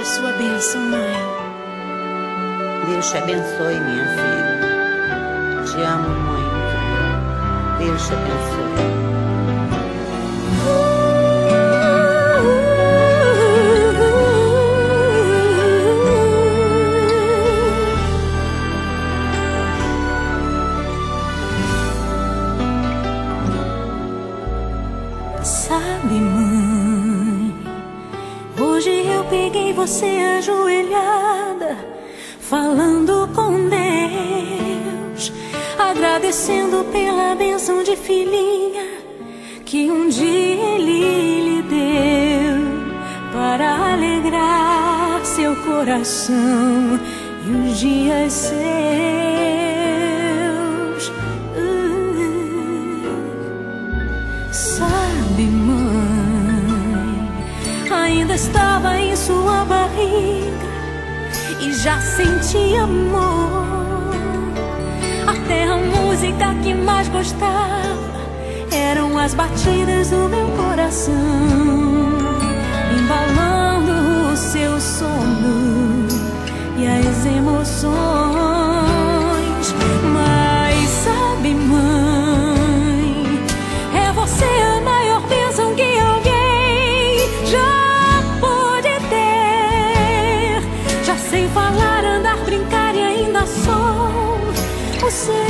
sua bênção, mãe. Deus te abençoe, minha filha. Te amo muito. Deus te abençoe. Sabe, mãe, hoje eu peguei você ajoelhada, falando com Deus, agradecendo pela bênção de filhinha que um dia Ele lhe deu, para alegrar seu coração e os dias seus. Sabe, mãe, ainda estava em sua barriga e já sentia amor. Até a música que mais gostava eram as batidas do meu coração, embalando o seu sono e as emoções. Mas sabe, mãe, é você a maior bênção que alguém já pôde ter. Já sei falar, andar, brincar e ainda sou o seu